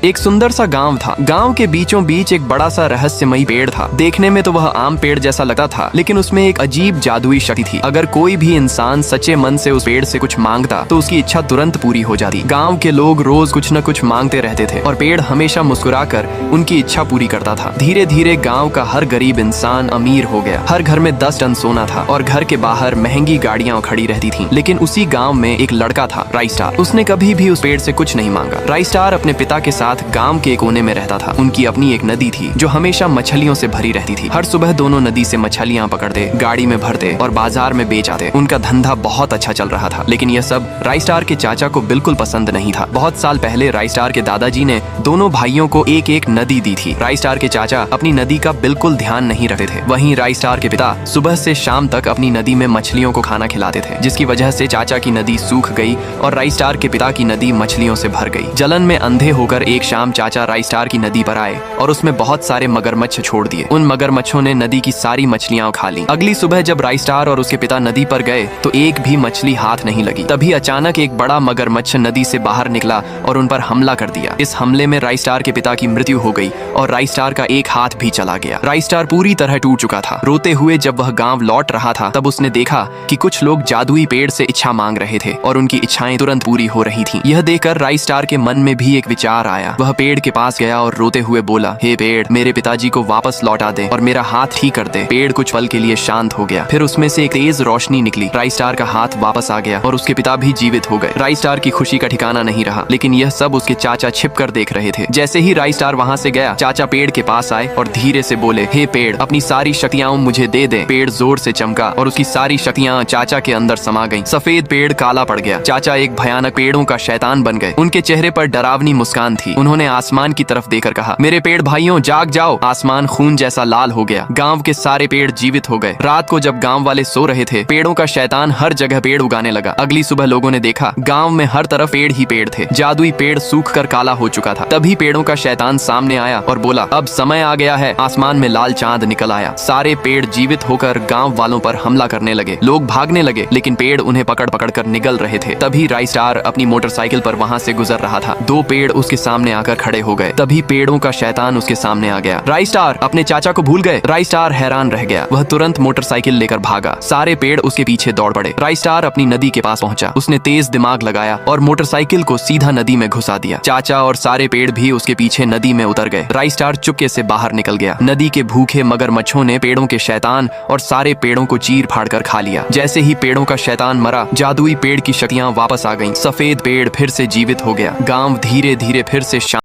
एक सुंदर सा गांव था। गांव के बीचों बीच एक बड़ा सा रहस्यमयी पेड़ था। देखने में तो वह आम पेड़ जैसा लगता था, लेकिन उसमें एक अजीब जादुई शक्ति थी। अगर कोई भी इंसान सच्चे मन से उस पेड़ से कुछ मांगता तो उसकी इच्छा तुरंत पूरी हो जाती। गांव के लोग रोज कुछ न कुछ मांगते रहते थे और पेड़ हमेशा मुस्कुराकर उनकी इच्छा पूरी करता था। धीरे धीरे गाँव का हर गरीब इंसान अमीर हो गया। हर घर में 10 टन सोना था और घर के बाहर महंगी गाड़ियां खड़ी रहती थीं। लेकिन उसी गांव में एक लड़का था, राइस्टार। उसने कभी भी उस पेड़ से कुछ नहीं मांगा। राइस्टार अपने पिता के साथ गांव के कोने में रहता था। उनकी अपनी एक नदी थी जो हमेशा मछलियों से भरी रहती थी। हर सुबह दोनों नदी से मछलियां पकड़ते, गाड़ी में भरते और बाजार में बेच आते। उनका धंधा बहुत अच्छा चल रहा था, लेकिन यह सब राइस्टार के चाचा को बिल्कुल पसंद नहीं था। बहुत साल पहले राइस्टार के दादाजी ने दोनों भाइयों को एक एक नदी दी थी। राइस्टार के चाचा अपनी नदी का बिल्कुल ध्यान नहीं रखते थे। वहीं राइस्टार के पिता सुबह से शाम तक अपनी नदी में मछलियों को खाना खिलाते थे, जिसकी वजह से चाचा की नदी सूख गई और राइस्टार के पिता की नदी मछलियों से भर गई। जलन में अंधे होकर एक शाम चाचा राइस्टार की नदी पर आए और उसमें बहुत सारे मगरमच्छ छोड़ दिए। उन मगरमच्छों ने नदी की सारी मछलियां खा ली। अगली सुबह जब राइस्टार और उसके पिता नदी पर गए तो एक भी मछली हाथ नहीं लगी। तभी अचानक एक बड़ा मगरमच्छ नदी से बाहर निकला और उन पर हमला कर दिया। इस हमले में राइस्टार के पिता की मृत्यु हो गई और राइस्टार का एक हाथ भी चला गया। राइस्टार पूरी तरह टूट चुका था। रोते हुए जब वह गांव लौट रहा था तब उसने देखा कि कुछ लोग जादुई पेड़ से इच्छा मांग रहे थे और उनकी इच्छाएं तुरंत पूरी हो रही थीं। यह देखकर राइस्टार के मन में भी एक विचार आया। वह पेड़ के पास गया और रोते हुए बोला, हे पेड़, मेरे पिताजी को वापस लौटा दे और मेरा हाथ ठीक कर दे। पेड़ कुछ पल के लिए शांत हो गया। फिर उसमें से एक तेज रोशनी निकली। राइस्टार का हाथ वापस आ गया और उसके पिता भी जीवित हो गए। राइस्टार की खुशी का ठिकाना नहीं रहा, लेकिन यह सब उसके चाचा छिपकर देख रहे थे। जैसे ही राइस्टार वहां से गया, चाचा पेड़ के पास आए और धीरे से बोले, हे पेड़, अपनी सारी शक्तियां मुझे दे दे। पेड़ जोर से चमका और उसकी सारी शक्तियां चाचा के अंदर समा गईं। सफेद पेड़ काला पड़ गया। चाचा एक भयानक पेड़ों का शैतान बन गए। उनके चेहरे पर डरावनी मुस्कान थी। उन्होंने आसमान की तरफ देखकर कहा, मेरे पेड़ भाइयों, जाग जाओ। आसमान खून जैसा लाल हो गया। गांव के सारे पेड़ जीवित हो गए। रात को जब गांव वाले सो रहे थे, पेड़ों का शैतान हर जगह पेड़ उगाने लगा। अगली सुबह लोगों ने देखा गांव में हर तरफ पेड़ ही पेड़ थे। जादुई पेड़ सूख कर काला हो चुका था। तभी पेड़ों का शैतान सामने आया और बोला, अब समय आ गया है। आसमान में लाल चांद निकल आया। सारे पेड़ जीवित होकर गांव वालों पर हमला करने लगे। लोग भागने लगे, लेकिन पेड़ उन्हें पकड़ पकड़ कर निगल रहे थे। तभी राइस्टार अपनी मोटरसाइकिल पर वहां से गुजर रहा था। दो पेड़ उसके सामने आकर खड़े हो गए। तभी पेड़ों का शैतान उसके सामने आ गया। राइस्टार, अपने चाचा को भूल गए? राइस्टार हैरान रह गया। वह तुरंत मोटरसाइकिल लेकर भागा। सारे पेड़ उसके पीछे दौड़ पड़े। राइस्टार अपनी नदी के पास पहुंचा। उसने तेज दिमाग लगाया और मोटरसाइकिल को सीधा नदी में घुसा दिया। चाचा और सारे पेड़ भी उसके पीछे नदी में उतर गए। राइस्टार चुपके से बाहर निकल गया। नदी के भूखे मगरमच्छों ने पेड़ों के शैतान और सारे पेड़ों को चीर फाड़ कर खा लिया। जैसे ही पेड़ों का शैतान मरा, जादुई पेड़ की शक्तियां वापस आ गईं। सफेद पेड़ फिर से जीवित हो गया। गांव धीरे धीरे फिर से